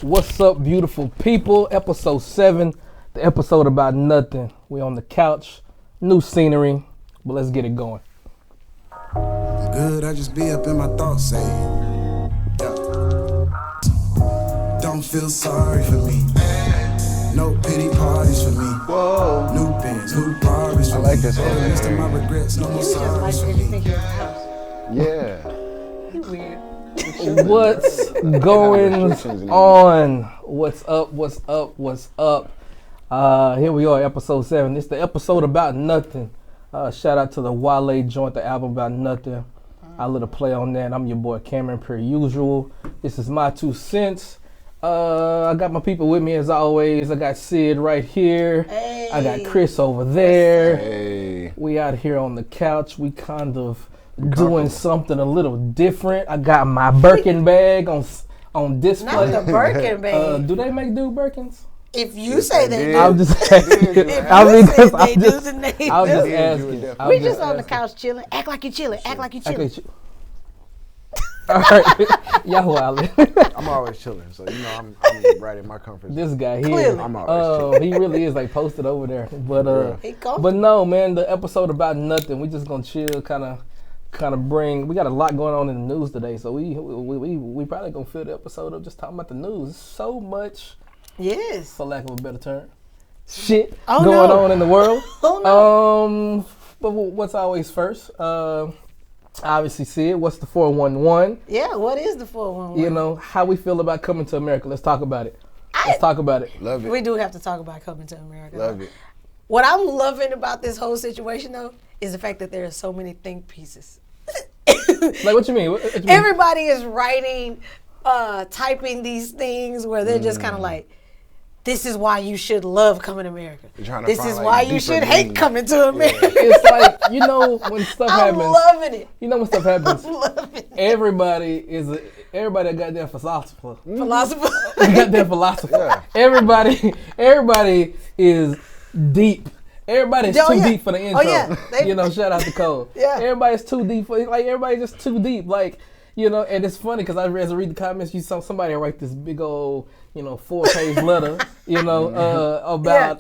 What's up, beautiful people? Episode 7, the episode about nothing. We on the couch, new scenery, but let's get it going. Good, I just be up in my thoughts saying, yeah. Don't feel sorry for me. No pity parties for me. Whoa. New pins, new parties for I like me. this one. List of my regrets, no more You just like sorries for me. everything in the house. Yeah. You weird. What's going on? What's up? Here we are, episode 7. It's the episode about nothing. Shout out to the Wale joint, the album about nothing. I let a play on that. I'm your boy Cameron, per usual. This is my 2 cents. I got my people with me as always. I got Sid right here. Hey. I got Chris over there. Hey. We out here on the couch. We kind of doing something a little different. I got my Birkin bag on display. Not the Birkin bag. Do they make dude Birkins? If you say they do, I'm just asking. if you say I'm they do, just then they I'm do. just asking. We just on the couch chilling. Act like you chilling. Act like you chilling. All right, y'all wildin'. I'm always chilling, so you know I'm right in my comfort zone. This guy Clearly. here, I'm always chilling. he really is like posted over there. But He comfortable. but no, man, the episode about nothing. We just gonna chill, kind of bring. We got a lot going on in the news today, so we probably gonna fill the episode up just talking about the news. So much, Yes. for lack of a better term, shit Oh, going no. on in the world. Oh no. But what's always first? Obviously, Sid, what's the 411? Yeah. What is the 411? You know, how we feel about coming to America. Let's talk about it. Let's talk about it. Love it. We do have to talk about coming to America. Love it. What I'm loving about this whole situation, though, is the fact that there are so many think pieces. Like, what you mean? What you mean? Everybody is writing, typing these things where they're just kind of like, this is why you should love coming to America. You're trying to This find, is like, why you deeper should hate meaning. coming to America. It's like, you know, when stuff I'm happens. loving it. You know when stuff happens. I'm loving it. Everybody a goddamn philosopher. Philosopher. A goddamn philosopher. Yeah. Everybody is deep. Everybody's Oh, too yeah. deep for the intro. Oh, yeah. You know, shout out to Cole. Yeah. Everybody's too deep for, like, everybody's just too deep. Like, you know, and it's funny because as I read the comments, you saw somebody write this big old, 4-page letter,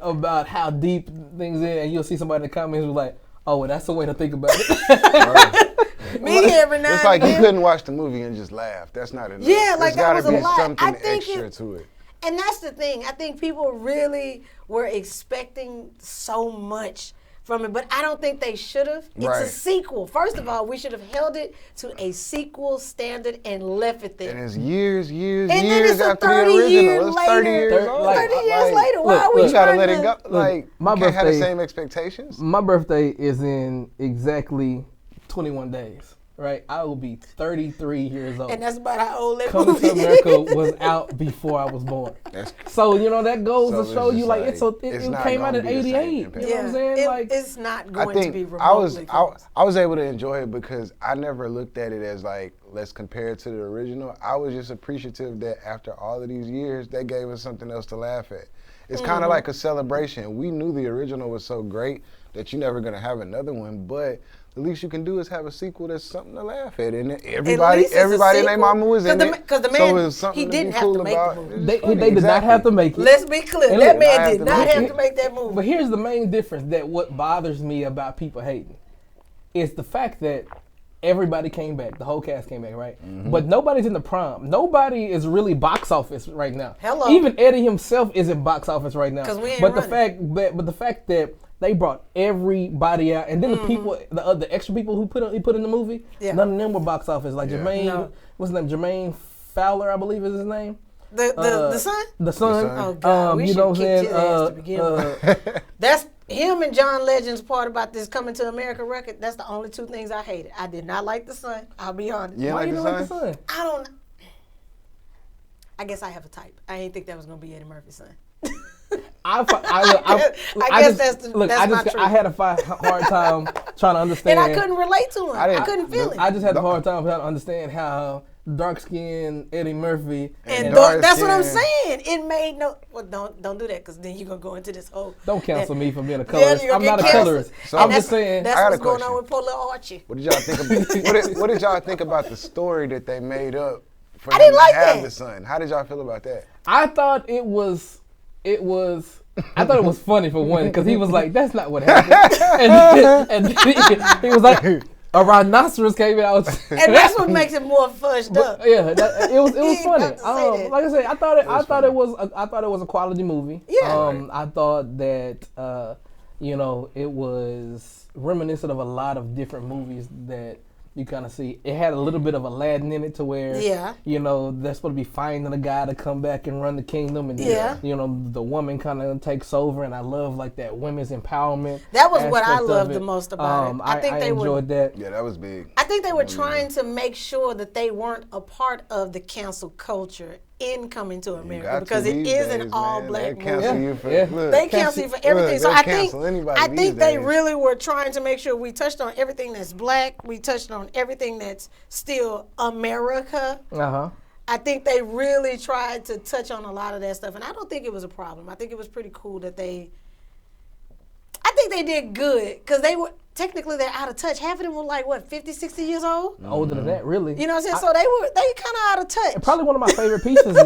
about how deep things in, and you'll see somebody in the comments who's like, oh, well, that's the way to think about it. Me every now It's and like you then. couldn't watch the movie and just laugh. That's not enough. Yeah, like There's that was gotta a be lot. something I think extra to it. And that's the thing. I think people really were expecting so much from it, but I don't think they should have. It's Right. a sequel. First of all, we should have held it to a sequel standard and left it there. And it's years And then years it's a after the 30 original. years It's later. 30 years old. 30 years Like, later, why look, are we look. You gotta trying let it to... go. Like, my you can't have the birthday- same expectations. My birthday is in exactly 21 days, right? I will be 33 years old. And that's about how old that Coming movie to America was out before I was born. That's So, that goes So to it's show you, just like, like, it not came out gonna in be the same 88. impact. You know what I'm saying? Like, it's not I going to be think remotely close. I was able to enjoy it because I never looked at it as like, let's compare it to the original. I was just appreciative that after all of these years, they gave us something else to laugh at. It's kind of like a celebration. We knew the original was so great that you're never gonna have another one, but the least you can do is have a sequel that's something to laugh at. And everybody least it's a and their sequel. mama was in it. Because the so man, it was something he to didn't be have cool to make the about. movie. It's they funny, did not have to make it. Let's be clear. And That look, man I did have not to have make to make that movie. But here's the main difference that what bothers me about people hating is the fact that everybody came back. The whole cast came back, right? But nobody's in the prom. Nobody is really box office right now. Hello. Even Eddie himself isn't box office right now. 'Cause we ain't but the running. fact that they brought everybody out, and then the people, the extra people who he put in the movie, Yeah. none of them were box office. Like Jermaine, No. what's his name? Jermaine Fowler, I believe is his name. The son? The son. son. Oh, God. We you should know what kick I'm his saying? ass to begin with. That's him and John Legend's part about this Coming to America record. That's the only two things I hated. I did not like the son. I'll be honest. Yeah, Why like you the don't like the son? son? I don't. I guess I have a type. I didn't think that was gonna be Eddie Murphy's son. I guess that's not true. I had a hard time trying to understand. And I couldn't relate to him. I couldn't feel it. I just had a hard time trying to understand how dark-skinned Eddie Murphy And dark that's what I'm skin. saying. It made no. Well, don't do that because then you're gonna go into this whole. Don't cancel me for being a Yeah, colorist. you're I'm gonna not a get canceled. colorist. So- I'm And just saying. That's I got a what's going question. on with poor little Archie. What did y'all think about? what did y'all think about the story that they made up for I him didn't to like have that. the son? How did y'all feel about that? I thought it was funny for one because he was like, "That's not what happened," and then he was like, "A rhinoceros came out," and that's what makes it more fudged up. Yeah, it was funny. Like I said, I thought it was a quality movie. Yeah. I thought that it was reminiscent of a lot of different movies that you kind of see. It had a little bit of Aladdin in it to where, they're supposed to be finding a guy to come back and run the kingdom. And, the woman kind of takes over. And I love, like, that women's empowerment. That was what I loved the most about it. I enjoyed that. Yeah, that was big. I think they were trying to make sure that they weren't a part of the cancel culture in Coming to America because it is an all-black movie. They cancel you for everything. So I think they really were trying to make sure we touched on everything that's black. We touched on everything that's still America. I think they really tried to touch on a lot of that stuff, and I don't think it was a problem. I think it was pretty cool that I think they did good because technically they're out of touch. Half of them were like, 50, 60 years old? Older than that, really. You know what I'm saying? So they kind of out of touch. Probably one of my favorite pieces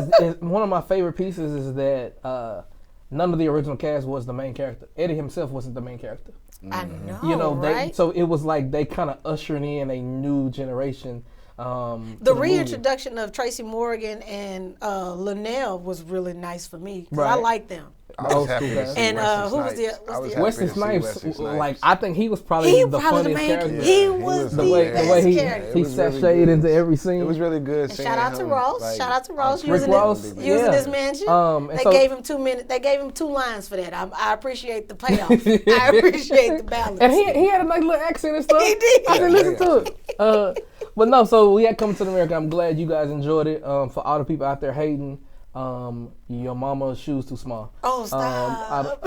is that none of the original cast was the main character. Eddie himself wasn't the main character. I know, right? So it was like they kind of ushering in a new generation. The reintroduction of Tracy Morgan and Linnell was really nice for me because I like them. I was happy to see and who was the Wesley Snipes? Like, I think he was probably the funniest character. He was the way he sashayed into every scene. It was really good. Shout out to Ross. Shout out to Ross using his mansion. They gave him 2 minutes. They gave him 2 lines for that. I appreciate the payoff. I appreciate the balance. And he had a nice little accent and stuff. He did. I didn't listen to it. But no, so we had Coming to America. I'm glad you guys enjoyed it. For all the people out there hating. Your mama's shoes too small. Oh, stop.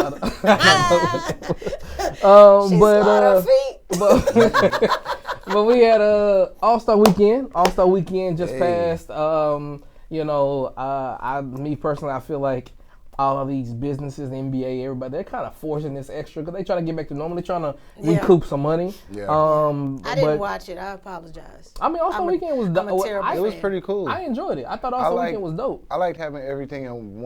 But we had All-Star Weekend. All-Star Weekend just passed. Me personally, I feel like all of these businesses, the NBA, everybody, they're kind of forcing this extra because they trying to get back to normal. They're trying to recoup some money. Yeah. I didn't watch it. I apologize. I mean, All-Star Weekend was dope. It was pretty cool. I enjoyed it. I thought All-Star Weekend was dope. I liked having everything in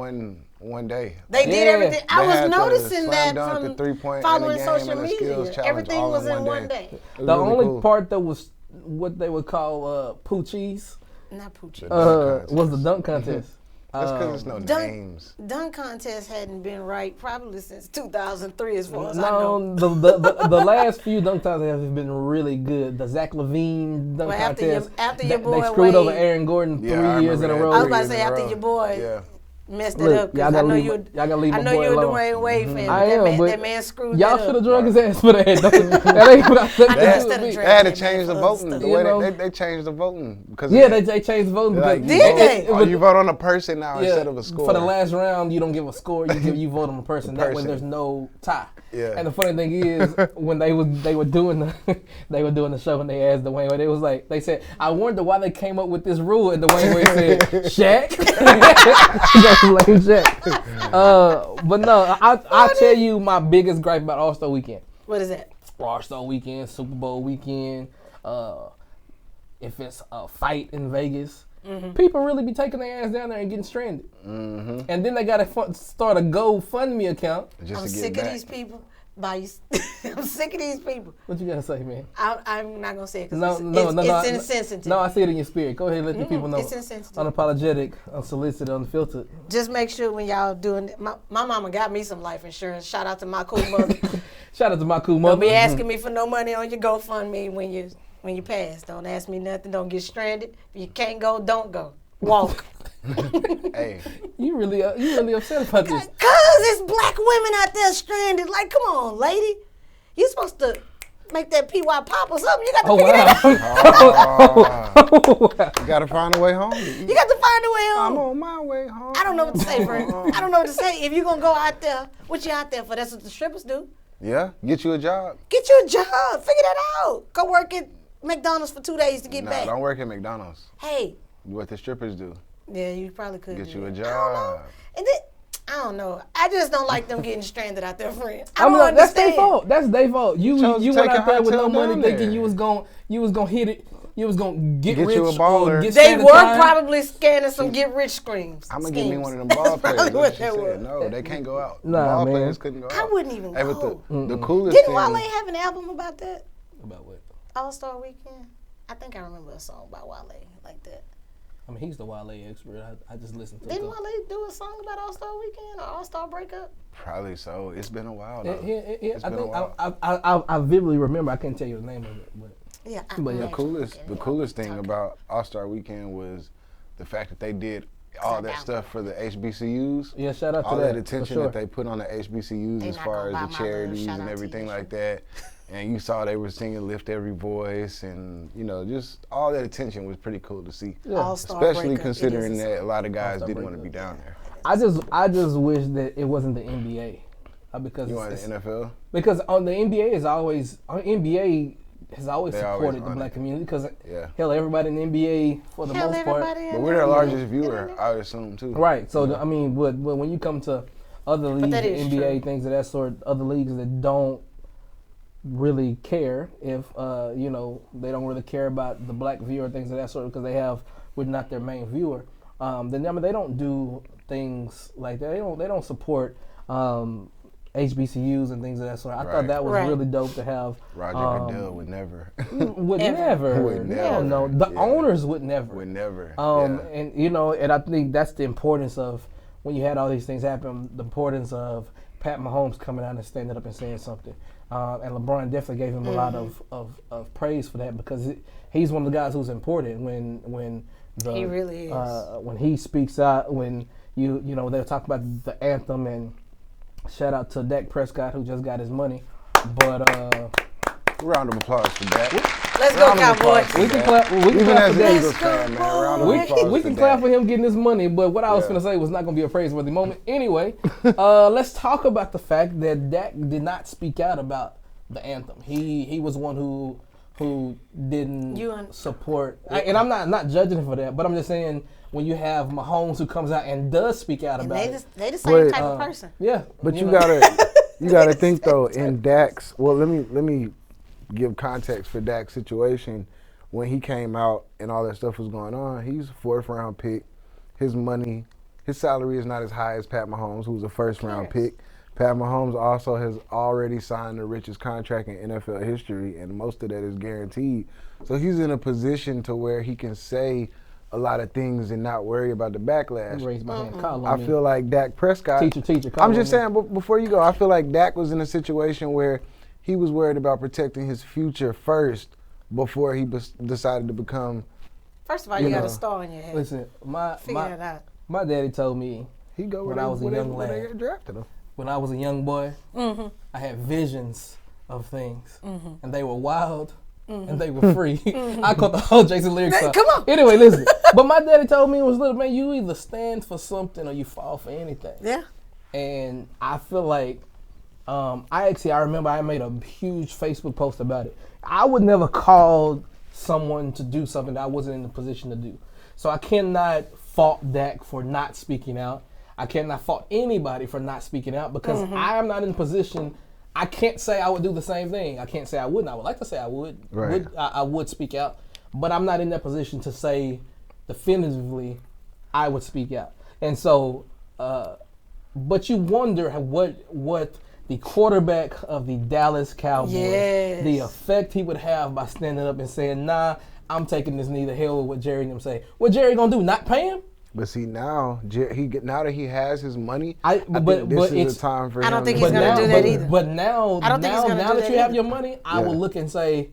one day. They did everything. I was noticing that from following social media. Everything was in one day. The only part that was what they would call poochies. Not poochies. Was the dunk contest. That's because there's no names. Dunk contest hadn't been right probably since 2003 as far as I know. No, the last few dunk contests have been really good. The Zach LaVine dunk contest. After your boy they screwed Wade, over Aaron Gordon 3 years in a row. I was about to say after your boy messed it up. Y'all gotta leave you're a Dwayne Wade fan. I am, but that man screwed y'all that should have up. drug his ass for that. That ain't what I said. They had to change the voting. The way they changed the voting because they changed the voting. Like, did they? You vote on a person now instead of a score. For the last round, you don't give a score. You vote on the person. That way, there's no tie. Yeah. And the funny thing is, when they were doing the show and they asked Dwayne Wade, it was like they said, I wonder why they came up with this rule, and Dwayne Wade said, Shaq. That's lame Shaq. But no, I'll tell you my biggest gripe about All-Star Weekend. What is that? All-Star Weekend, Super Bowl weekend. If it's a fight in Vegas. People really be taking their ass down there and getting stranded. And then they got to start a GoFundMe account. I'm sick of these people. I'm sick of these people. What you got to say, man? I'm not going to say it because it's insensitive. No, I see it in your spirit. Go ahead and let the people know. It's insensitive. Unapologetic, unsolicited, unfiltered. Just make sure when y'all doing it. My mama got me some life insurance. Shout out to my cool mother. Shout out to my cool mother. Don't be asking me for no money on your GoFundMe when you pass. Don't ask me nothing. Don't get stranded. If you can't go, don't go. Walk. Hey, you really upset about this? Cause it's black women out there stranded. Like, come on, lady. You supposed to make that PY pop or something. You got to figure that out. You got to find a way home. You got to find a way home. I'm on my way home. I don't know what to say, friend. I don't know what to say. If you're gonna go out there, what you out there for? That's what the strippers do. Yeah, get you a job. Get you a job. Figure that out. Go work at McDonald's for 2 days to get back. Don't work at McDonald's. Hey. What the strippers do. Yeah, you probably could get you a job. I don't know. I just don't like them getting stranded out there, friend. That's their fault. That's their fault. You went out there with no money thinking you was gonna hit it. You was gonna get rich you a baller. They were probably scanning some get rich schemes. I'm gonna give me one of them ball players. What she said. No, they can't go out. Ball players couldn't go out. I wouldn't even go. The coolest Didn't Wale have an album about that? About what? All-Star Weekend. I think I remember a song by Wale like that. I mean, he's the Wale expert. I just listened to. Didn't Wale do a song about All-Star Weekend or All-Star Breakup? Probably so. It's been a while. I vividly remember. I can't tell you the name of it, but yeah. The coolest thing about All-Star Weekend was the fact that they did all that stuff for the HBCUs. Yeah, shout out to all that attention that they put on the HBCUs as far as the charities and everything like that. And you saw they were singing Lift Every Voice, and just all that attention was pretty cool to see. Yeah. Especially considering that a lot of guys didn't want to be down there. I just wish that it wasn't the NBA, because you want the NFL? Because on the NBA has always supported the black community, because hell, everybody in the NBA for the most part. But we're their largest viewer, I would assume too. Right. So I mean, but when you come to other leagues, NBA, things of that sort, other leagues that don't really care if they don't really care about the black viewer, things of that sort, because we're not their main viewer. Then they don't do things like that. They don't support HBCUs and things of that sort. I thought that was really dope to have. Roger Goodell would never. Would never. No. The owners would never. Would never. And and I think that's the importance of, when you had all these things happen, the importance of Pat Mahomes coming out and standing up and saying something. And LeBron definitely gave him a lot of praise for that, because he's one of the guys who's important when he really is. When he speaks out, when they'll talk about the anthem, and shout out to Dak Prescott, who just got his money. But round of applause for Dak. Let's go, Cowboys. We can clap. We can clap for Dak. We can clap for him getting his money. But what I was going to say was not going to be a praiseworthy moment. Anyway, let's talk about the fact that Dak did not speak out about the anthem. He was one who didn't support. And I'm not judging him for that, but I'm just saying, when you have Mahomes who comes out and does speak out about it, they the same type of person. Yeah, but you gotta think though, in Dak's. Well, let me give context for Dak's situation. When he came out and all that stuff was going on, he's a 4th round pick. His salary is not as high as Pat Mahomes, who's a 1st round pick. Pat Mahomes also has already signed the richest contract in NFL history, and most of that is guaranteed. So he's in a position to where he can say a lot of things and not worry about the backlash. Raise my hand. Call I feel like Dak Prescott. Teacher. I'm just saying, but before you go, I feel like Dak was in a situation where he was worried about protecting his future first before he decided to become. First of all, you got a star in your head. Listen, figure it out. My daddy told me when I was a young lad. They drafted him. When I was a young boy, I had visions of things, and they were wild, and they were free. I caught the whole Jason lyrics up. Come on. Anyway, listen. But my daddy told me, little man, you either stand for something or you fall for anything. Yeah. And I feel like, I remember I made a huge Facebook post about it. I would never call someone to do something that I wasn't in the position to do. So I cannot fault Dak for not speaking out. I cannot fault anybody for not speaking out, because I am not in a position. I can't say I would do the same thing. I can't say I wouldn't. I would like to say I would. Right. I would speak out, but I'm not in that position to say definitively I would speak out. And so, but you wonder what the quarterback of the Dallas Cowboys, the effect he would have by standing up and saying, "Nah, I'm taking this knee to hell with what Jerry and them say." What Jerry gonna do? Not pay him? But see, now that he has his money, I think this is the time for him. I don't think he's going to do that either. But now that you have your money, I will look and say,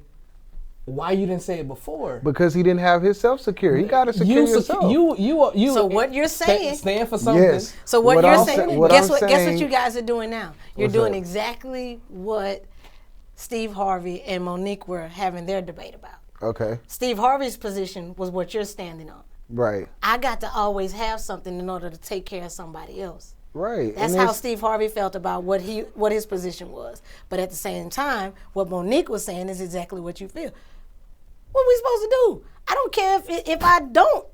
why you didn't say it before? Because he didn't have his self-secure. He got to secure himself. You. So what you're saying? Stand for something. Yes. So what you're saying? Guess what you guys are doing now? You're doing exactly what Steve Harvey and Monique were having their debate about. Okay. Steve Harvey's position was what you're standing on. Right. I got to always have something in order to take care of somebody else. Right. That's how Steve Harvey felt about what his position was. But at the same time, what Monique was saying is exactly what you feel. What are we supposed to do? I don't care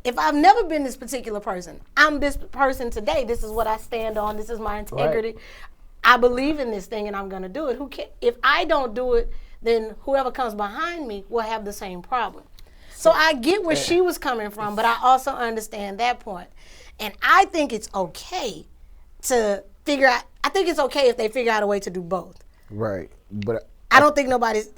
if I've never been this particular person. I'm this person today. This is what I stand on. This is my integrity. Right. I believe in this thing and I'm going to do it. Who cares? If I don't do it, then whoever comes behind me will have the same problem. So I get where she was coming from, but I also understand that point. And I think it's okay to figure out. I think it's okay if they figure out a way to do both. Right, but I don't think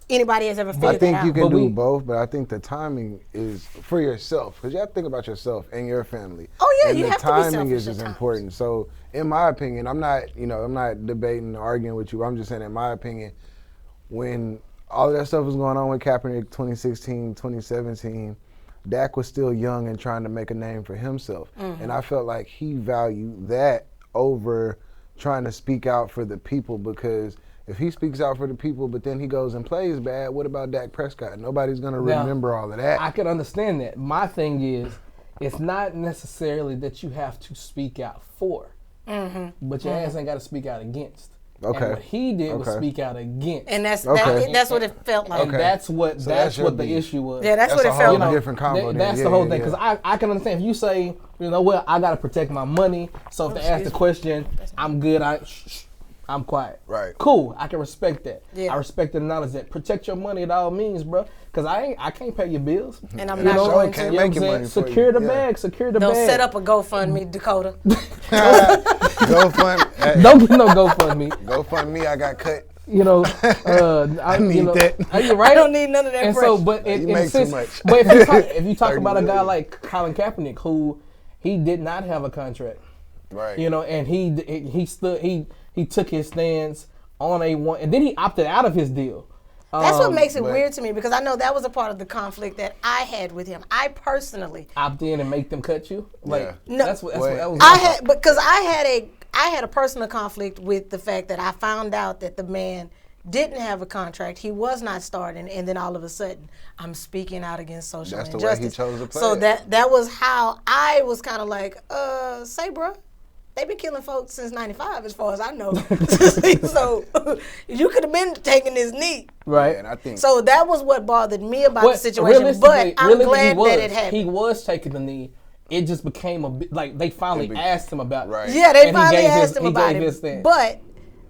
anybody has ever figured that out. I think you can do both, but I think the timing is for yourself, because you have to think about yourself and your family. Oh yeah, and you have to be selfish. the timing is important. So, in my opinion, I'm not debating or arguing with you. I'm just saying, in my opinion, when all of that stuff was going on with Kaepernick 2016, 2017, Dak was still young and trying to make a name for himself. Mm-hmm. And I felt like he valued that over trying to speak out for the people, because if he speaks out for the people, but then he goes and plays bad, what about Dak Prescott? Nobody's going to remember all of that. I can understand that. My thing is, it's not necessarily that you have to speak out for, but your ass ain't got to speak out against. Okay. And what he did was speak out against. And that's what it felt like. And that's what the issue was. Yeah, that's what it felt like. Different combo. That's the whole thing. Because I can understand if you say, well, I got to protect my money, so if they ask the question, I'm good, I'm quiet. Right. Cool. I can respect that. Yeah. I respect the knowledge that protect your money at all means, bro. Because I can't pay your bills. And I'm not going to. Make your money secure the bag. Secure the bag. Don't set up a GoFundMe, Dakota. GoFundMe. Don't get no GoFundMe. GoFundMe, I got cut. I need that. Are you right? I don't need none of that. And pressure. so, but you make too much. But if you talk about a guy like Colin Kaepernick, who he did not have a contract, right? And he stood. He took his stance on A1, and then he opted out of his deal. That's what makes it weird to me, because I know that was a part of the conflict that I had with him. I personally opt in and make them cut you. Like no, that's what that was. I had a personal conflict with the fact that I found out that the man didn't have a contract. He was not starting, and then all of a sudden, I'm speaking out against social injustice. That's the way he chose to play. So that was how I was kind of like, say, bro. They've been killing folks since '95, as far as I know. So you could have been taking this knee, right? Yeah, and I think so. That was what bothered me about the situation. But I'm glad that it happened. He was taking the knee. It just became a bit like they finally asked him about it. Right. Yeah, they finally asked him about it. Stance. But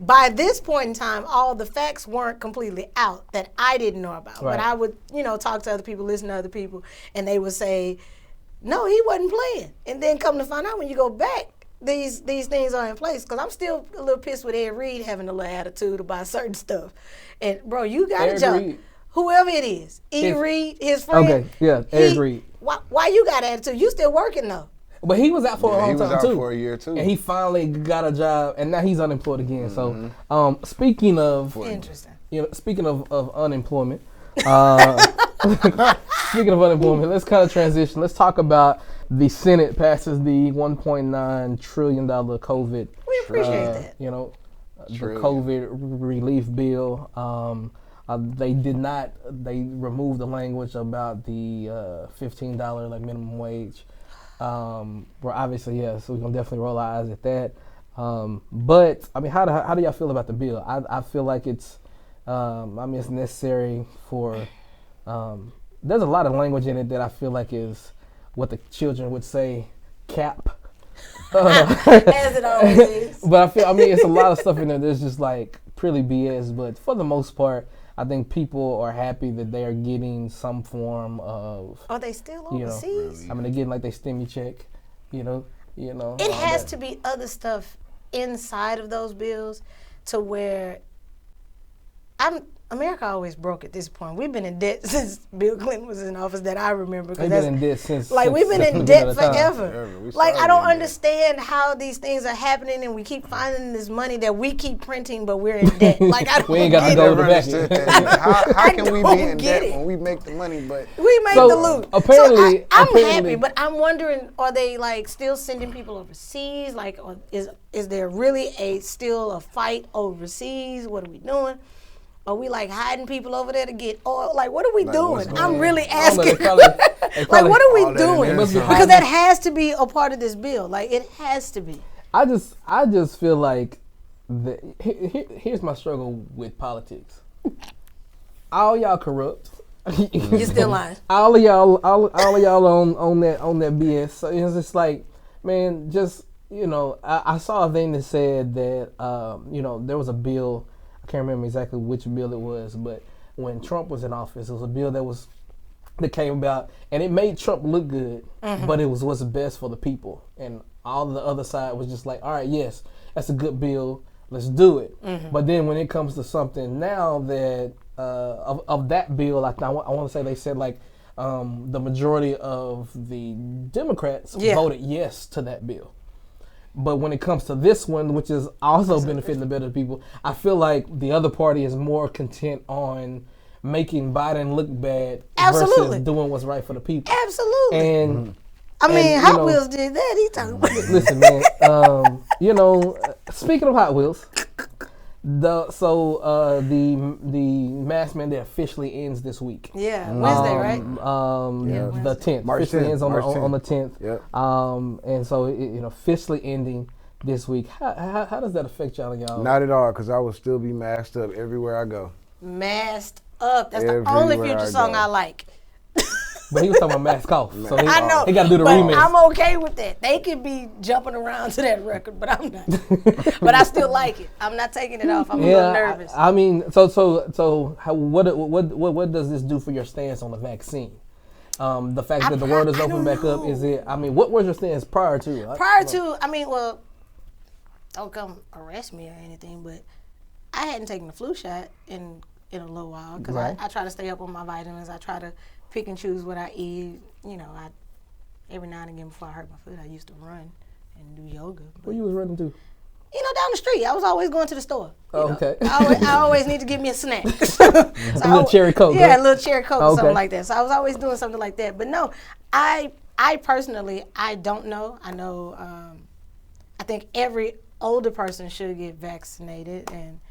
by this point in time, all the facts weren't completely out that I didn't know about. Right. But I would, talk to other people, listen to other people, and they would say, "No, he wasn't playing." And then come to find out when you go back, these things are in place, because I'm still a little pissed with Ed Reed having a little attitude about certain stuff. And bro, you got to jump. Reed. Whoever it is, Reed, his friend. Okay, yeah, Ed Reed. Why you got attitude? You still working though. But he was out for a long time too. He was out for a year too. And he finally got a job, and now he's unemployed again. So, speaking of interesting, speaking of unemployment, let's kind of transition. Let's talk about the Senate passes the $1.9 trillion COVID. We appreciate that. The COVID relief bill. They removed the language about the $15 minimum wage. We're obviously, so we're gonna definitely roll our eyes at that. But I mean, how do y'all feel about the bill? I feel like it's it's necessary for. There's a lot of language in it that I feel like is what the children would say, cap. As it always is. But it's a lot of stuff in there that's just like pretty BS. But for the most part, I think people are happy that they are getting some form of. Are they still overseas? They're getting like their stimmy check. It has to be other stuff inside of those bills to where America always broke at this point. We've been in debt since Bill Clinton was in office that I remember. We've been in debt since. We've been in debt forever. I don't understand how these things are happening, and we keep finding this money that we keep printing, but we're in debt. I don't we ain't got to go to the back. How can we be in debt when we make the money, but we make the loot? Apparently, I'm happy, but I'm wondering: are they still sending people overseas? Or is there really still a fight overseas? What are we doing? Are we hiding people over there to get oil? What are we doing? I'm really asking. What are we doing? Because that has to be a part of this bill. It has to be. I just feel like here's my struggle with politics. All y'all corrupt. You're still lying. All of y'all on that BS. So it's just man, just I saw a thing that said that there was a bill. I can't remember exactly which bill it was, but when Trump was in office, it was a bill that was that came about, and it made Trump look good, but it was what's best for the people. And all the other side was just like, all right, yes, that's a good bill, let's do it. But then when it comes to something now that of that bill, I want to say they said like the majority of the Democrats voted yes to that bill. But when it comes to this one, which is also benefiting the better people, I feel like the other party is more content on making Biden look bad versus doing what's right for the people. Absolutely. And I mean, Hot Wheels did that. He talking about it. Listen, man. Speaking of Hot Wheels, the mask mandate officially ends this week. Yeah, Wednesday, right? The 10th. March officially 10th. ends on the 10th. Yep. And so it officially ending this week. How does that affect y'all? Not at all, because I will still be masked up everywhere I go. Masked up. That's the only Future song I like. But he was talking about mask off. So I know. He got to do the but remix. I'm okay with that. They could be jumping around to that record, but I'm not. But I still like it. I'm not taking it off. I'm a little nervous. I mean, what does this do for your stance on the vaccine? The fact that the world is open back up, is it? I mean, what was your stance prior to? Don't come arrest me or anything, but I hadn't taken the flu shot in a little while because I try to stay up on my vitamins. I try to pick and choose what I eat. Every now and again before I hurt my foot, I used to run and do yoga. Where you was running to? Down the street. I was always going to the store. Okay. I always need to give me a snack. A little cherry Coke. Yeah, a little cherry Coke or something like that. So I was always doing something like that. But no, I personally, I don't know. I know, I think every older person should get vaccinated, and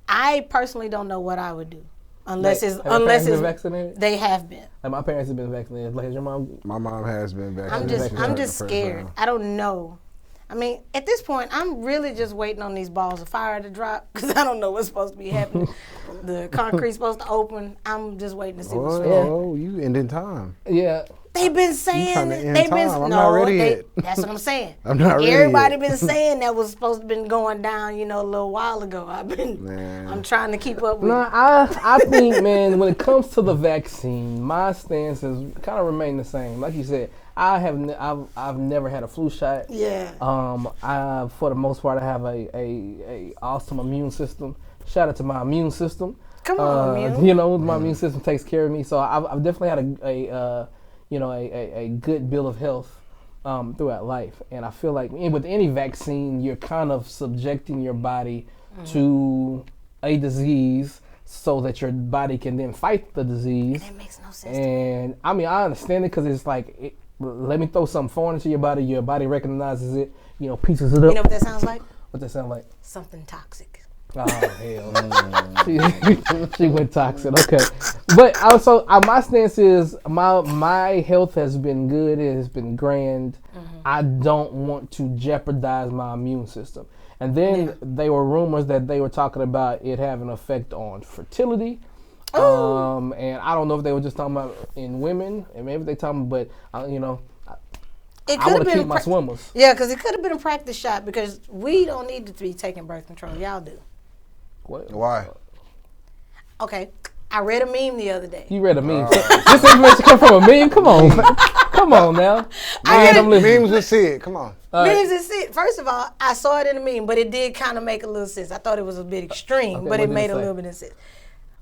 I personally don't know what I would do. Unless it's vaccinated? They have been. Like my parents have been vaccinated. Like, has your mom? My mom has been vaccinated. I'm just scared. I don't know. I mean, at this point, I'm really just waiting on these balls of fire to drop because I don't know what's supposed to be happening. The concrete's supposed to open. I'm just waiting to see what's going on. Oh, you ending time. Yeah. They've been saying I'm not ready yet. That's what I'm saying. I'm not ready Everybody yet. been saying that was supposed to been going down, a little while ago. I'm trying to keep up with it. I think, man, when it comes to the vaccine, my stance has kind of remained the same. Like you said, I've never had a flu shot. Yeah. For the most part, I have a awesome immune system. Shout out to my immune system. Come on, immune. My immune system takes care of me. So I've definitely had a good bill of health throughout life. And I feel like with any vaccine, you're kind of subjecting your body to a disease so that your body can then fight the disease. That makes no sense. And I mean, I understand it because it's like, let me throw something foreign into your body recognizes it, pieces it up. You know what that sounds like? What that sound like? Something toxic. Oh, hell. She went toxic. Okay. But also, my stance is my health has been good. It has been grand. I don't want to jeopardize my immune system. And then there were rumors that they were talking about it having an effect on fertility. And I don't know if they were just talking about in women, and maybe they talking, but I want to keep my swimmers. Yeah, because it could have been a practice shot because we don't need to be taking birth control. Y'all do. What? Why? Okay, I read a meme the other day. You read a meme? This information come from a meme? Come on, come on now. Memes will see it. Come on. Memes will see it. First of all, I saw it in a meme, but it did kind of make a little sense. I thought it was a bit extreme, but it made a little bit of sense.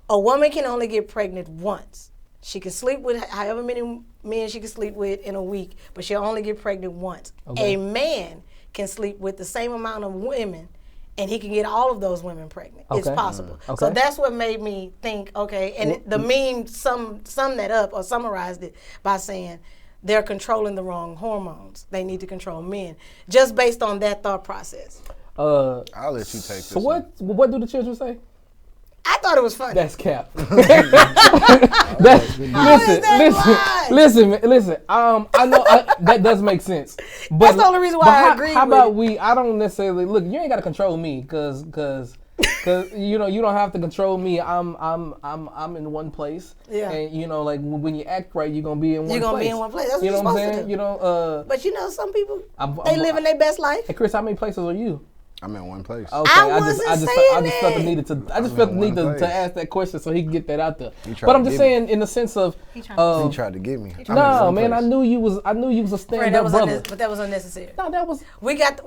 A woman can only get pregnant once. She can sleep with however many men she can sleep with in a week, but she'll only get pregnant once. Okay. A man can sleep with the same amount of women, and he can get all of those women pregnant. Okay. It's possible. Okay. So that's what made me think, okay, and the meme summed that up or summarized it by saying they're controlling the wrong hormones. They need to control men, just based on that thought process. I'll let you take this. So what do the children say? I thought it was funny. That's cap. Listen. I know that does make sense. But that's the only reason why I agree. How about I don't necessarily look. You ain't got to control me, cause you don't have to control me. I'm in one place. Yeah. And like when you act right, you're gonna be in one place. You're gonna be in one place. That's what you're what I'm saying. To do. But some people they live in their best life. Hey Chris, how many places are you? I'm in one place. Okay, I just felt the need to ask that question so he can get that out there. But I'm just saying in the sense of he tried to get me. No, man, I knew you was a stand-up brother. But that was unnecessary. No, that was. We got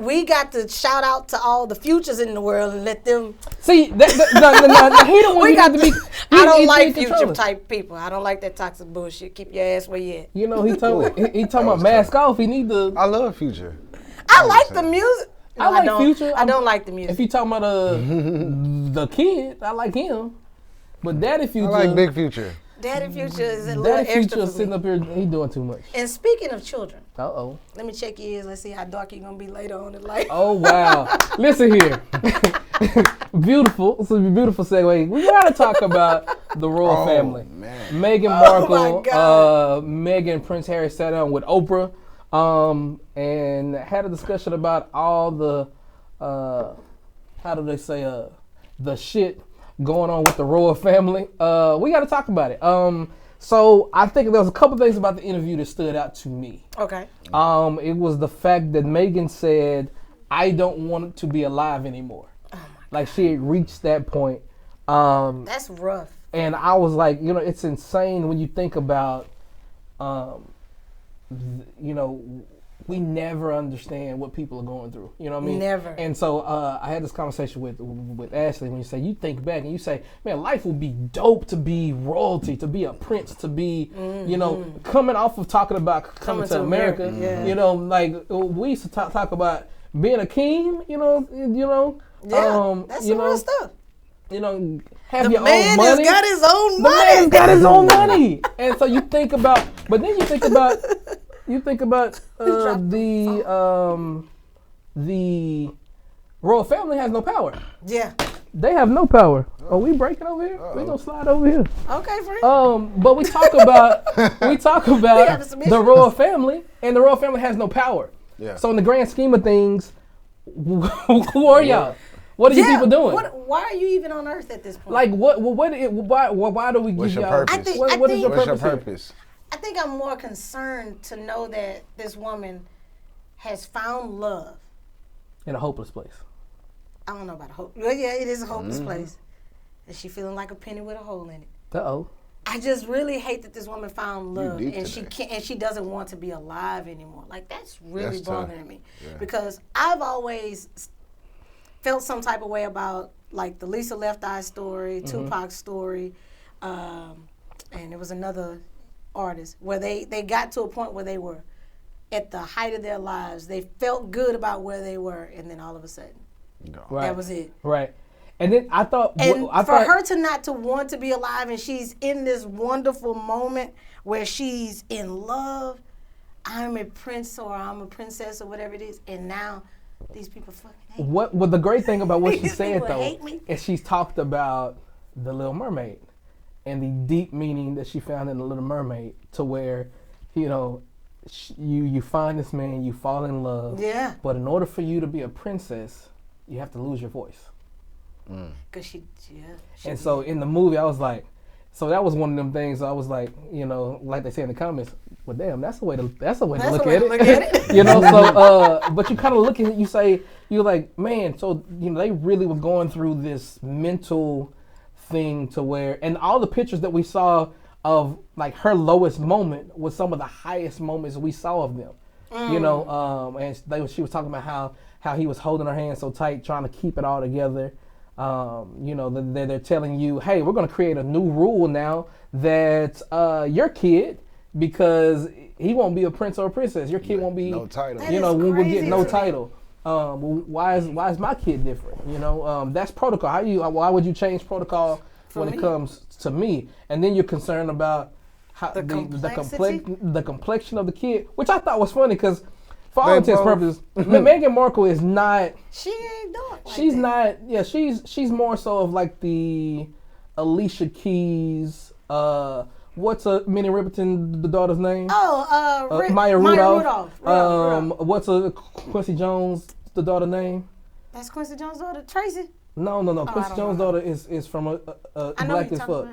to shout out to all the futures in the world and let them. See, no, he don't want to be. I don't like future type people. I don't like that toxic bullshit. Keep your ass where you at. You know, he talking about mask off. He need to. I love Future. I like the music. No, I like Future. I don't like the music. If you talking about the kid, I like him. But Daddy Future. I like Big Future. Daddy Future is a little extra Future sitting up here, he doing too much. And speaking of children. Uh-oh. Let me check your ears. Let's see how dark you're going to be later on in life. Oh, wow. Listen here. Beautiful. This is a beautiful segue. We got to talk about the royal family. Man. Meghan Markle, Meghan and Prince Harry sat down with Oprah. And had a discussion about all the, how do they say, the shit going on with the royal family. We got to talk about it. So I think there was a couple things about the interview that stood out to me. Okay. It was the fact that Meghan said, "I don't want to be alive anymore." Oh my God. Like she had reached that point. That's rough. And I was like, you know, it's insane when you think about, you know, we never understand what people are going through. You know what I mean? Never. And so I had this conversation with Ashley when you think back and you say, man, life would be dope to be royalty, to be a prince, to be, you know, coming off of talking about coming to America. Yeah. You know, like we used to talk about being a king. You know. Yeah, that's you some know, real stuff. You know, have the your man own money. has got his own The money. man's got his own money. And so you think about, but then you think about the royal family has no power. Yeah. They have no power. Are we breaking over here? We gonna slide over here. Okay, friend. But we talk about the royal family, and the royal family has no power. Yeah. So in the grand scheme of things, who are y'all? What are you people doing? Why are you even on Earth at this point? Like why do we What's give your y'all? purpose? What is your What's purpose? your purpose? I think I'm more concerned to know that this woman has found love In a hopeless place. I don't know about a hope. Well, yeah, it is a hopeless place. And she feeling like a penny with a hole in it. Uh-oh. I just really hate that this woman found love deep and today. she can't, and she doesn't want to be alive anymore. Like that's really That's tough. bothering me because I've always felt some type of way about like the Lisa Left Eye story, Tupac's story, and there was another artist where they got to a point where they were at the height of their lives. They felt good about where they were, and then all of a sudden, that was it. Right. And then I thought, her to not to want to be alive, and she's in this wonderful moment where she's in love. I'm a prince or I'm a princess or whatever it is, and now these people fucking hate me. What the great thing about what she said though hate me. is she's talked about the Little Mermaid and the deep meaning that she found in the Little Mermaid, to where, you know, you find this man, you fall in love. Yeah. But in order for you to be a princess, you have to lose your voice. Cause she And so in the movie, I was like, so that was one of them things. I was like, you know, like they say in the comments, well, damn, that's a way to look at it. You know, so but you kind of look at it, you're like, man, so you know, they really were going through this mental thing to where, and all the pictures that we saw of like her lowest moment was some of the highest moments we saw of them. You know, and she was talking about how he was holding her hand so tight, trying to keep it all together. You know, they're telling you, hey, we're going to create a new rule now that your kid, because he won't be a prince or a princess. Your kid won't be, no title. You know, we will get no title. Why is my kid different? You know, that's protocol. Why would you change protocol when it comes to me? And then you're concerned about how the complexion of the kid, which I thought was funny because, for all intents and purposes, Meghan Markle is not. She ain't doing. She's not. Yeah, she's more so of like the Alicia Keys. What's Minnie Riperton, the daughter's name? Maya Rudolph. What's Quincy Jones, the daughter's name? That's Quincy Jones' daughter, Tracy. No. Quincy Jones' daughter is from a Black as Fuck.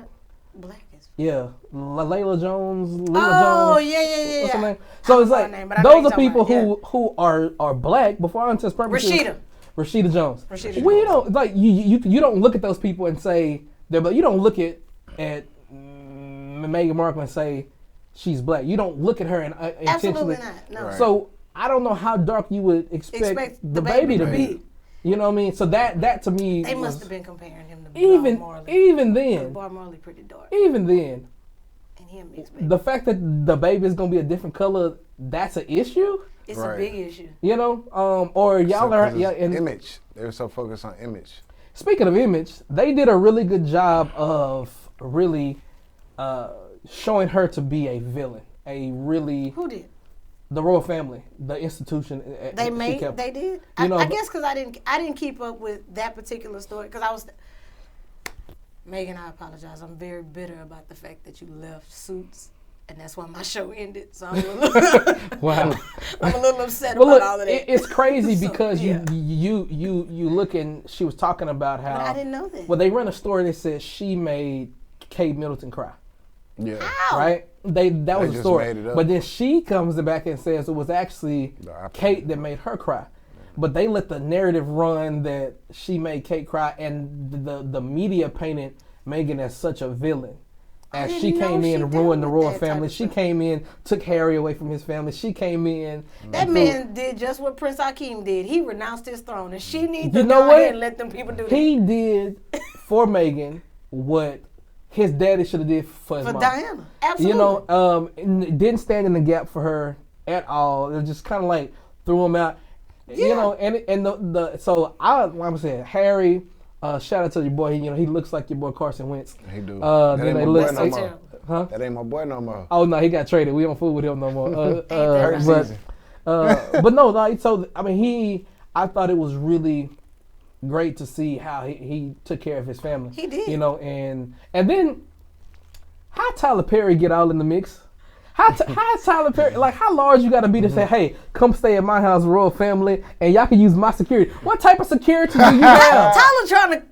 Black as Fuck. Yeah, Layla Jones. Yeah. What's her name? So it's like those are people who are black. Before all intents and purposes. Rashida. Rashida Jones. We don't like you don't look at those people and say but you don't look at Meghan Markle and say she's black. You don't look at her and intentionally. Absolutely not. No. Right. So I don't know how dark you would expect the baby to be. You know what I mean? So that to me, they must have been comparing him to even Bob Marley. Even then, Bob Marley pretty dark. Even then, and him mixed baby. The fact that the baby is gonna be a different color, that's an issue. It's a big issue. You know, or y'all are image. They were so focused on image. Speaking of image, they did a really good job of really showing her to be a villain. Who did? The royal family, the institution. They did. I guess because I didn't keep up with that particular story because I was. Meghan, I apologize. I'm very bitter about the fact that you left Suits, and that's why my show ended. So I'm a little, wow. I'm a little upset about all of that. It's crazy because you look and she was talking about how. But I didn't know that. Well, they run a story that says she made Kate Middleton cry. Yeah. How? Right? That was a story. But then she comes back and says it was actually Kate that made her cry. But they let the narrative run that she made Kate cry, and the media painted Meghan as such a villain. As she came in and ruined the royal family. She came in, took Harry away from his family. She came in. That man did just what Prince Hakeem did. He renounced his throne, and she needs to go ahead and let them people do that. He did for Meghan what his daddy should have did for his mom. Diana. Absolutely. You know, didn't stand in the gap for her at all. It just kind of like threw him out. Yeah. You know, and so I'm saying Harry. Shout out to your boy. He looks like your boy Carson Wentz. He do. That ain't my boy no more. Huh? That ain't my boy no more. Oh no, he got traded. We don't fool with him no more. But no, like so. I mean, I thought it was really great to see how he took care of his family. He did. You know, and then how Tyler Perry get all in the mix? How Tyler Perry, like how large you got to be to say, hey, come stay at my house, royal family, and y'all can use my security. What type of security do you have? Tyler trying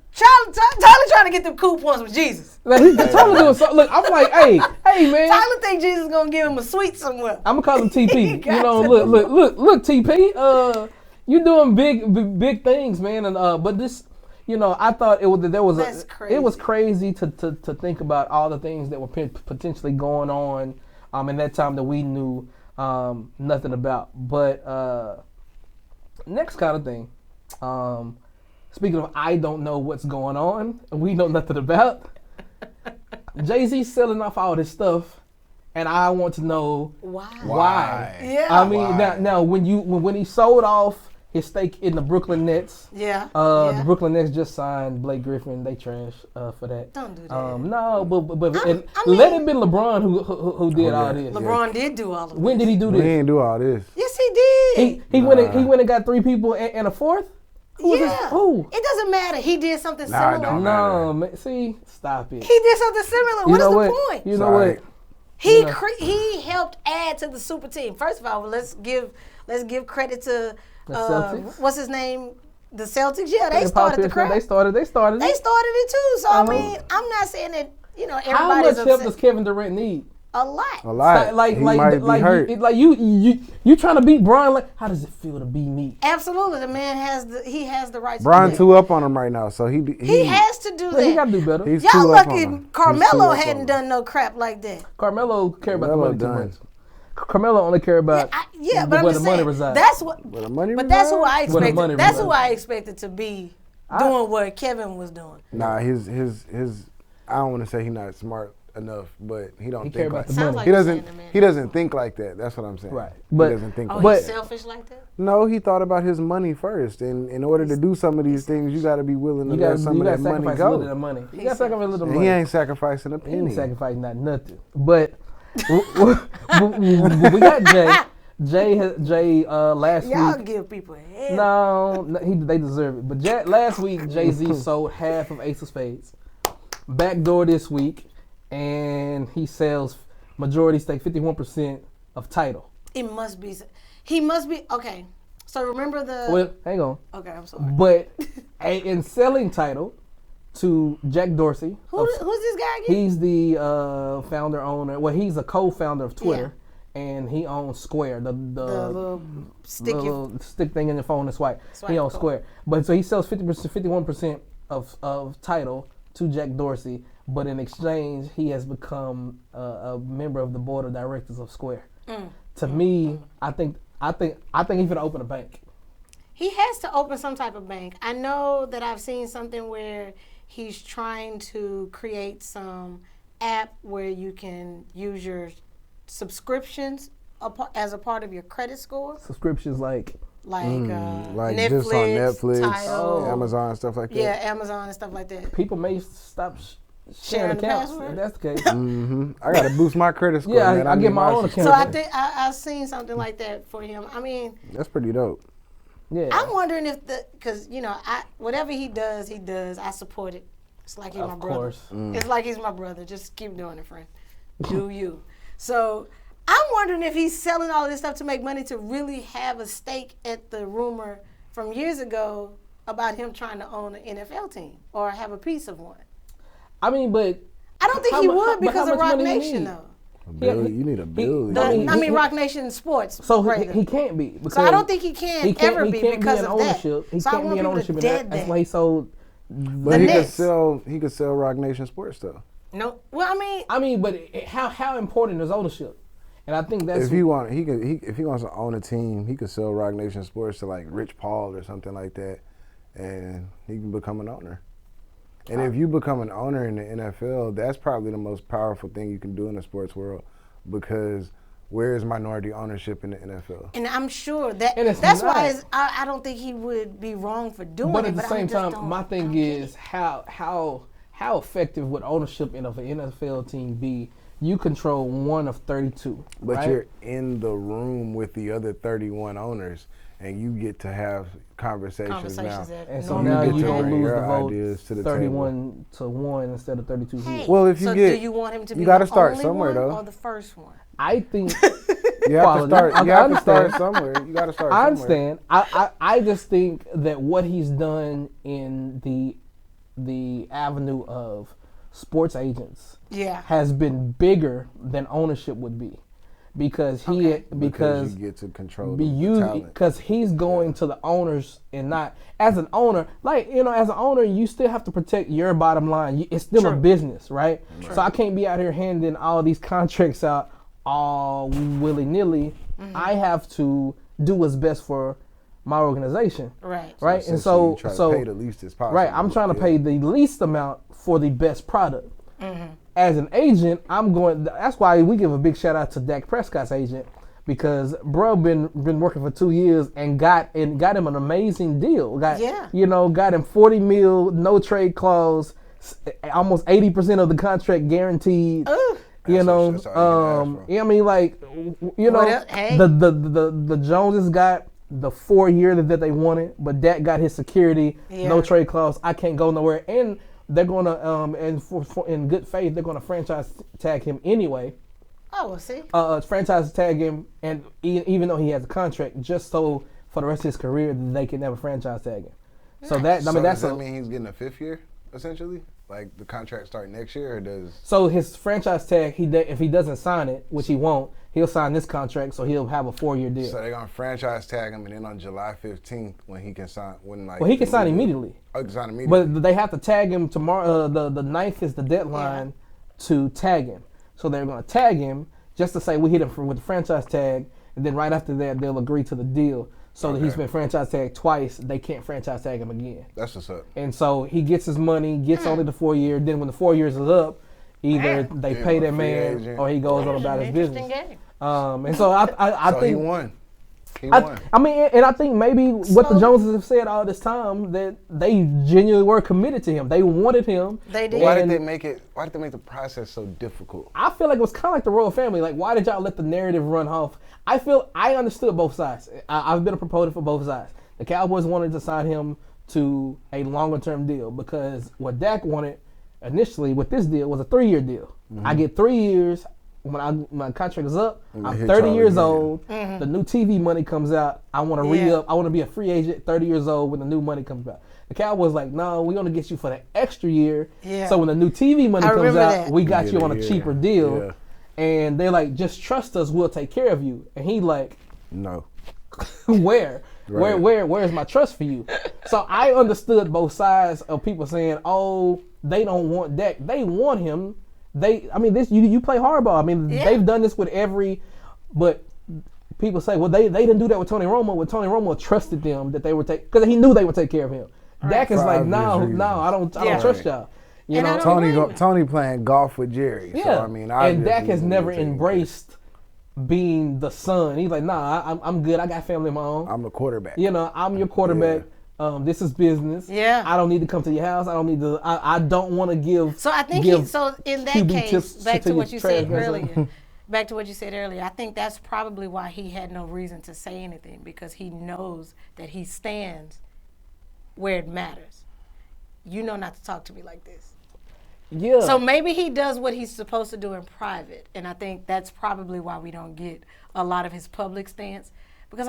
to get them coupons with Jesus. Like, Tyler doing something. Look, I'm like, hey, man. Tyler think Jesus gonna give him a suite somewhere. I'm gonna call him TP. Look, TP. You doing big things, man. And but this, I thought it was crazy to think about all the things that were potentially going on. In that time that we knew nothing about. But next kind of thing. Speaking of I don't know what's going on, we know nothing about. Jay-Z selling off all this stuff, and I want to know why. Yeah. I mean, now when he sold off his stake in the Brooklyn Nets. The Brooklyn Nets just signed Blake Griffin. They trash for that. Don't do that. No, but let it be LeBron who did all this. LeBron did do all of this. When did he do this? He didn't do all this. Yes, he did. He went and got 3 people and a 4th? Who? It doesn't matter. He did something similar. No, see, stop it. He did something similar. What is the point? You know what? He helped add to the super team. First of all, let's give credit to what's his name? The Celtics. Yeah, they started the crap. They started it too. So I mean, I'm not saying that everybody's how much help does Kevin Durant need? A lot. Like you trying to beat Bron? Like, how does it feel to be me? Absolutely, the man has the right. Bron too up on him right now, so he has to do that. He got to do better. Y'all lucky Carmelo hadn't done no crap like that. Carmelo care about the money too much. Carmelo only care about where the money resides. That's what. That's who I expected. That's who I expected to be doing what Kevin was doing. Nah, his I don't want to say he's not smart enough, but he don't think like that. He doesn't think like that. That's what I'm saying. Right. But he doesn't think he's selfish like that? No, he thought about his money first. And in order to do some of these things, you got to be willing to let some of that money go. You got to sacrifice a little money. He ain't sacrificing a penny. He ain't sacrificing nothing. But we got Jay last week. Y'all give people hell. No, they deserve it. But last week, Jay-Z sold half of Ace of Spades. Backdoor this week. And he sells majority stake, 51% of Tidal. He must be. Okay. So remember the. Well, hang on. Okay, I'm sorry. But in selling Tidal to Jack Dorsey. Who's this guy again? He's the founder, owner. Well, he's a co-founder of Twitter. and he owns Square, the little stick thing in your phone that's white. He owns Square, but so he sells 51% of Tidal to Jack Dorsey, but in exchange he has become a member of the board of directors of Square. To me, I think he's gonna open a bank. He has to open some type of bank. I know that I've seen something where he's trying to create some app where you can use your subscriptions as a part of your credit score. Subscriptions like Netflix, just on Netflix, Tidal, Amazon, and stuff like that. Yeah, Amazon and stuff like that. People may stop sharing accounts if that's the case. I gotta boost my credit score. Yeah, man. I get my own account. So I think I've seen something like that for him. I mean, that's pretty dope. Yeah, I'm wondering if because whatever he does, I support it. It's like he's my brother. Of course. It's like he's my brother. Just keep doing it, friend. Do you? So I'm wondering if he's selling all of this stuff to make money to really have a stake at the rumor from years ago about him trying to own an NFL team or have a piece of one. I mean, but I don't think he would because of Rock Nation, though. You need $1 billion. Rock Nation Sports. So he can't be. So I don't think he can ever be because of ownership. that. He can't be in ownership. That's why he sold. But he could sell Rock Nation Sports though. No, well, I mean, but how important is ownership? And I think that's if he wants to own a team, he could sell Rock Nation Sports to like Rich Paul or something like that, and he can become an owner. And if you become an owner in the NFL, that's probably the most powerful thing you can do in the sports world, because where is minority ownership in the NFL? And I'm sure that's why I don't think he would be wrong for doing it. But at the same time, my thing is how effective would ownership of an NFL team be? You control one of 32. But right? You're in the room with the other 31 owners, and you get to have conversations now. And so now you're going to lose the vote 31-1 instead of 32. Hey, well, if you do you want him to be you gotta the start only somewhere, one though. or the first one? I think you have to start. You have to start somewhere. You got to start. I understand. I just think that what he's done in the avenue of sports agents has been bigger than ownership would be, because you get to control because he's going to the owners and not as an owner. Like, as an owner, you still have to protect your bottom line. It's still a business, right? So I can't be out here handing all these contracts out all willy-nilly. I have to do what's best for my organization. Right. And so pay the least as possible. Right. I'm trying to pay the least amount for the best product. As an agent, that's why we give a big shout out to Dak Prescott's agent, because bro been working for 2 years and got him an amazing deal. Got him $40 million, no trade clause, almost 80% of the contract guaranteed. I mean, like, the Joneses got the 4 year that they wanted, but Dak got his security, no trade clause. I can't go nowhere, and they're gonna in good faith, they're gonna franchise tag him anyway. Oh, we'll see. Franchise tag him, and even though he has a contract, just so for the rest of his career they can never franchise tag him. So does that mean he's getting a 5th year essentially? Like the contract start next year, or does? So his franchise tag, if he doesn't sign it, which he won't, he'll sign this contract, so he'll have a 4-year deal. So they're gonna franchise tag him, and then on July 15th, when he can sign, he can sign immediately. Oh, he can sign immediately. But they have to tag him tomorrow. The 9th is the deadline to tag him. So they're gonna tag him just to say we hit him with the franchise tag, and then right after that they'll agree to the deal. So that he's been franchise tagged twice, they can't franchise tag him again. That's what's up. And so he gets his money, gets only the 4 year. Then when the 4 years is up, either they pay that man agent, or he goes on about his business. And so I think he won. I mean, and I think maybe what the Joneses have said all this time, that they genuinely were committed to him. They wanted him. They did. Why did they make the process so difficult? I feel like it was kind of like the royal family. Like, why did y'all let the narrative run off? I understood both sides. I've been a proponent for both sides. The Cowboys wanted to sign him to a longer term deal, because what Dak wanted initially with this deal was a 3-year deal. I get 3 years. When my contract is up, I'm 30 years old. The new TV money comes out. I want to re-up. I want to be a free agent, 30 years old when the new money comes out. The Cowboys like, no, we're going to get you for the extra year. So when the new TV money comes out, we got you on a cheaper deal. and they're like, just trust us, we'll take care of you. And he like, no. Where? Right. Where's my trust for you? So I understood both sides of people saying, oh, they don't want Dak. They want him. You play hardball. I mean, they've done this with but people say, well, they didn't do that with Tony Romo. When Tony Romo trusted them that they would because he knew they would take care of him. Right. Dak is like, no, I don't trust y'all. You know, Tony playing golf with Jerry. Yeah. So, I mean, and Dak has never embraced being the son. He's like, nah, I'm good. I got family of my own. I'm the quarterback. You know, I'm your quarterback. Yeah. This is business. Yeah. I don't need to come to your house. I don't need to. I don't want to give. So I think in that case, back to what you said earlier. Back to what you said earlier. I think that's probably why he had no reason to say anything, because he knows that he stands where it matters. You know not to talk to me like this. Yeah. So maybe he does what he's supposed to do in private, and I think that's probably why we don't get a lot of his public stance. Because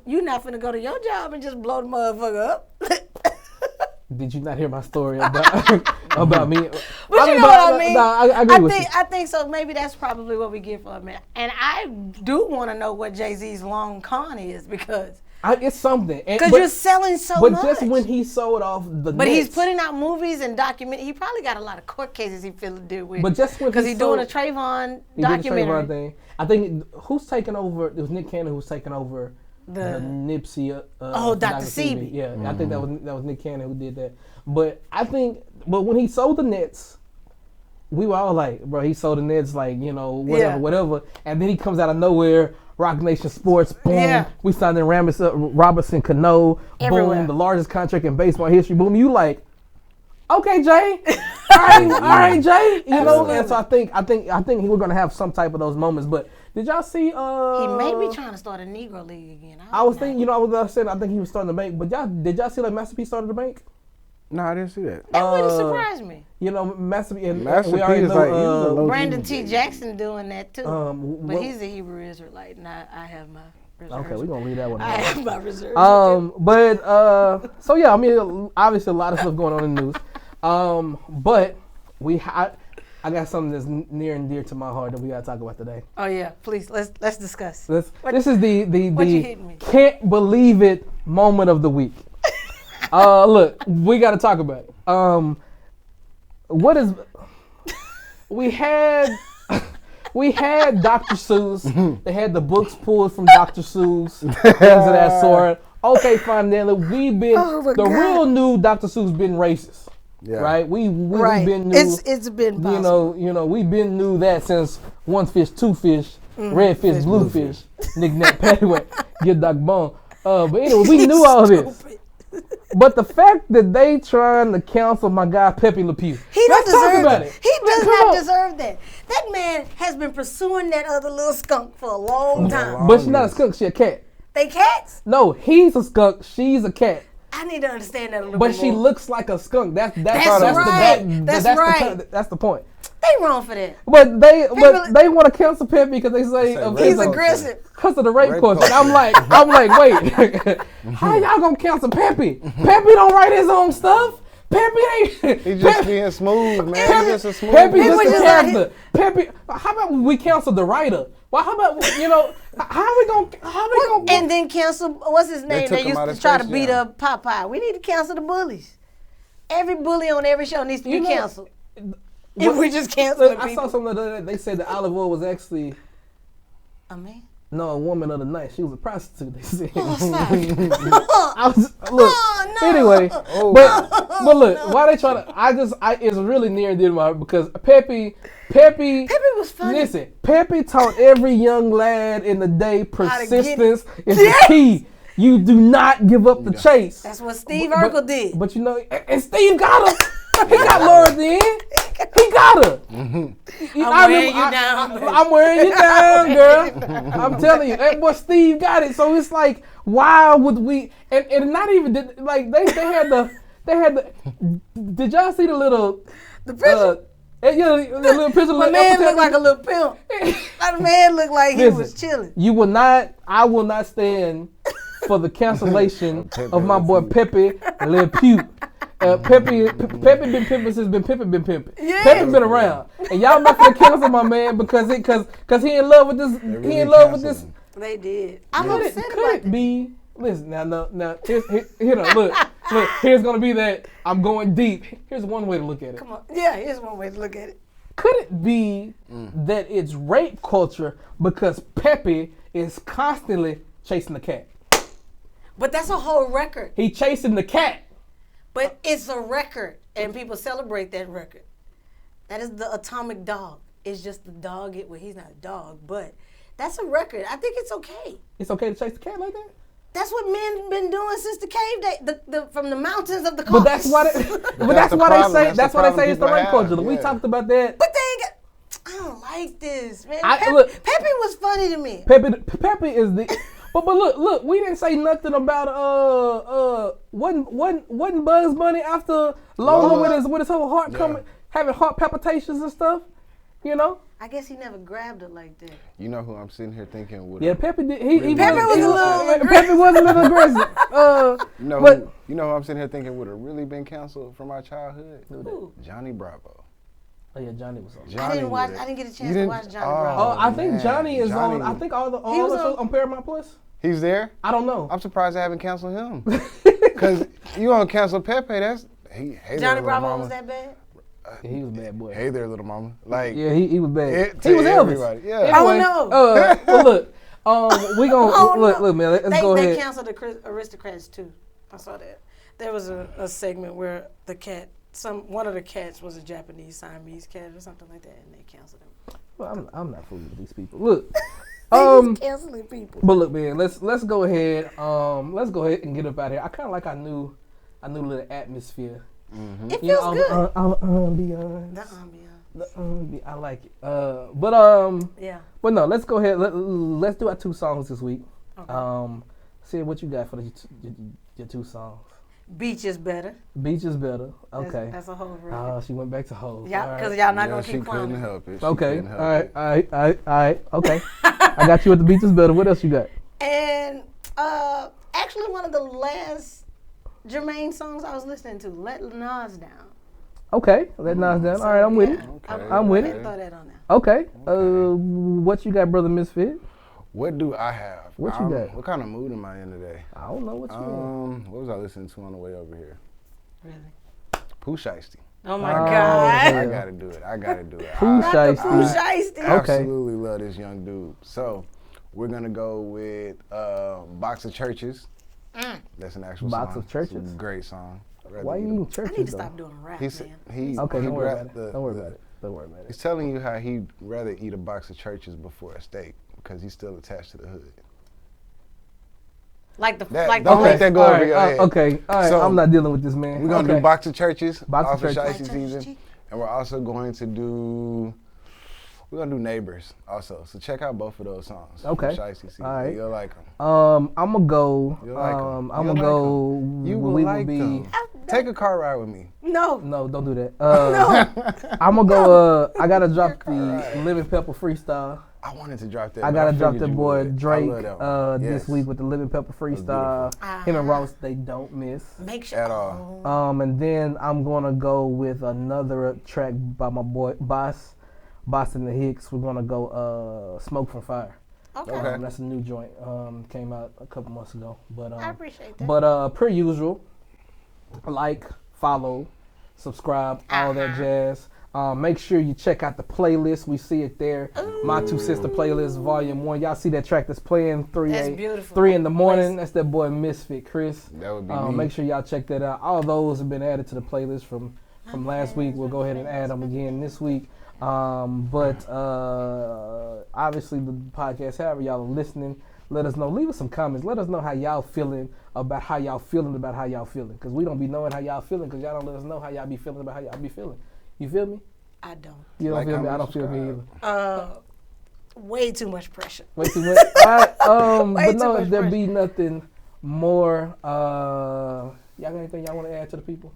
you're not finna go to your job and just blow the motherfucker up. Did you not hear my story about me? But you know what I mean? No, I agree with you. I think so. Maybe that's probably what we get for a minute. And I do want to know what Jay-Z's long con is, because it's something. Because you're selling so much. But just when he sold off the But he's putting out movies and he probably got a lot of court cases he feels to deal with. But just when because he's doing a Trayvon documentary. Did the Trayvon thing. I think who's taking over? It was Nick Cannon who's taking over the Nipsey. Dr. Sebi. Yeah, mm-hmm. I think that was Nick Cannon who did that. But when he sold the Nets, we were all like, bro, he sold the Nets, like, you know, whatever. And then he comes out of nowhere. Rock Nation Sports, boom. Yeah. We signed in Robinson Cano, boom. The largest contract in baseball history, boom. You like, okay, Jay, all right, Jay. You know, and so I think we're gonna have some type of those moments. But did y'all see? He may be trying to start a Negro League again. I was thinking, I think he was starting the bank. But did y'all see like Master P started the bank? No, I didn't see that. That wouldn't surprise me. You know, Master P and Master P is like Brandon T. Jackson doing that too. But he's a Hebrew Israelite, and I have my reserves. Okay, we're gonna leave that one. I have my reserves. So yeah, I mean, obviously a lot of stuff going on in the news. But I got something that's near and dear to my heart that we gotta talk about today. Oh yeah, please let's discuss. This is the can't believe it moment of the week. Look, we got to talk about it. We had Dr. Seuss. They had the books pulled from Dr. Seuss, things of that sort. Okay, fine, then the real new Dr. Seuss been racist, right? We've been new. It's been possible. You know, we've been new that since one fish, two fish, red fish, blue fish, knick-knack, paddywhack, get Doc Bone. But anyway, we knew all this. But the fact that they trying to cancel my guy Pepe LePew, he does not deserve that. That man has been pursuing that other little skunk for a long time. But she's not a skunk; she's a cat. They cats? No, he's a skunk. She's a cat. I need to understand that a little bit more. But she looks like a skunk. That's right. That's the point. They wrong for that. But they want to cancel Pepe because they say he's aggressive because of the rape question. I'm like, wait, how y'all gonna cancel Pepe? Pepe don't write his own stuff. Pepe ain't. He's just being smooth, man. He's just a smooth. Pepe just a character. Pepe, how about we cancel the writer? Well, how about how we gonna and then cancel what's his name? They used to try to beat up Popeye. We need to cancel the bullies. Every bully on every show needs to be canceled. If we just cancel the people. I saw something the other day. They said that Olive Oil was actually a man. No, a woman of the night. She was a prostitute. They said. Oh, stop. Anyway, but look, why they trying to? It's really near and dear to my heart because Pepe was funny. Listen, Pepe taught every young lad in the day persistence is the key. You do not give up the chase. That's what Steve Urkel did. But and Steve got her. He got Laura then. He got her. Mm-hmm. I'm wearing you down. I'm wearing you down, girl. I'm telling you. That boy Steve got it. So it's like, why would we? And not even like they had the. Did y'all see the little? The picture. The little picture. My man looked like a little pimp. That man looked like he was chilling. I will not stand for the cancellation of my boy Pepe LePew. Pepe been pimping since Pepe been pimping. Yeah. Pepe been around, and y'all not gonna cancel my man because he in love with this. Really he in love with this. They did. I'm Could upset it about that. be? Listen now. Look. Here's gonna be that I'm going deep. Here's one way to look at it. Come on. Yeah, here's one way to look at it. Could it be that it's rape culture because Pepe is constantly chasing the cat? But that's a whole record. He chasing the cat. But it's a record, and people celebrate that record. That is the atomic dog. It's just the dog. Well, he's not a dog, but that's a record. I think it's okay. It's okay to chase the cat like that? That's what men been doing since the cave day, from the mountains of the But Caucasus. that's why they say it's the rape culture. We talked about that. But they ain't got. I don't like this, man. Look, Pepe was funny to me. Pepe is the. But look, we didn't say nothing about wasn't Bugs Bunny after Lola with his whole heart having heart palpitations and stuff, you know? I guess he never grabbed her like that. You know who I'm sitting here thinking would? Yeah, Pepe did. Pepe was a little aggressive. You know who I'm sitting here thinking would have really been canceled from our childhood? Who? Johnny Bravo. Oh yeah, Johnny was on. I didn't get a chance to watch Johnny Bravo. Oh, I think Johnny is on. I think all the shows on Paramount Plus. He's there? I don't know. I'm surprised they haven't canceled him. Because you don't cancel Pepe, hey Johnny Bravo was that bad? He was a bad boy. Hey there, little mama. Like, yeah, he was bad. He was Elvis. Yeah. Anyway, well, look, we gonna look, man. Let's go ahead. They canceled the Aristocrats too. I saw that. There was a segment where one of the cats was a Japanese Siamese cat or something like that, and they canceled him. Well, I'm not fooling with these people. Look, just canceling people. But look, man, let's go ahead. Let's go ahead and get up out of here. I kind of like our new little atmosphere. Mm-hmm. It feels good. The ambiance. I like it. Yeah. But no, let's go ahead. Let's do our 2 songs this week. Okay. See what you got for your 2 songs. Beach is better. Beach is better. Okay. That's a whole record. She went back to Hov. Yeah, because y'all not gonna keep clowning. She couldn't help it. Okay. All right. Okay. I got you at the beach is better. What else you got? And actually, one of the last Jermaine songs I was listening to, Let Nas Down. Okay, Let Nas Down. All right, I'm with it. Okay. I'm with it. Throw that on there. Okay. What you got, Brother Misfit? What do I have? What you got? What kind of mood am I in today? I don't know what you got. What was I listening to on the way over here? Really? Pooh Shiesty. Oh my God. Yeah. I gotta do it. Pooh Shiesty. Pooh Shiesty. Okay. Absolutely love this young dude. So we're gonna go with Box of Churches. That's an actual Box song. of Churches? It's a great song. Why you eating churches? I need to though? stop doing rap, Okay, don't worry about it. Don't worry about it. He's telling you how he'd rather eat a box of churches before a steak because he's still attached to the hood. Like don't let that go over your head. Okay, all right. So, I'm not dealing with this, man. We're gonna do Box of Churches, Box of Shiesty Churches. season, and we're also going to do. We're gonna do Neighbors also. So check out both of those songs. Okay. Shiesty season. All right. You'll like them. I'm gonna go. You'll like 'em. I'm You'll gonna go. like 'em. You will we like be. them. Take a car ride with me. No. No, don't do that. I'm gonna go. I gotta drop the Living Pepper freestyle. I wanted to drop that. I gotta drop that you boy would. Drake I love that one. this week with the Living Pepper freestyle. Him and Ross, they don't miss Make sure At all. And then I'm gonna go with another track by my boy Boston the Hicks. We're gonna go Smoke from Fire. Okay. That's a new joint. Came out a couple months ago. But I appreciate that. But per usual, like, follow, subscribe, all that jazz. Make sure you check out the playlist. We see it there. My Two Sister playlist, Volume 1. Y'all see that track that's playing 3 in the morning. That's that boy Misfit Chris. That would be me. Make sure y'all check that out. All those have been added to the playlist from last week. We'll go ahead and add them again this week. But obviously the podcast, however y'all are listening, let us know. Leave us some comments. Let us know how y'all feeling about how y'all feeling. Because we don't be knowing how y'all feeling because y'all don't let us know how y'all be feeling about how y'all be feeling. You feel me? I don't. You don't Like, feel me? I comment, don't feel me either. Way too much pressure. Way too much. But too no, much if there pressure. be nothing more, y'all got anything y'all want to add to the people?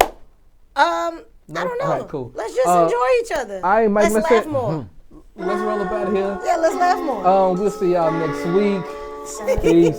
I don't know. All right, cool. Let's just enjoy each other. All right, Mike, let's laugh more. Let's roll up out of here. Yeah, let's laugh more. We'll see y'all next week. Peace.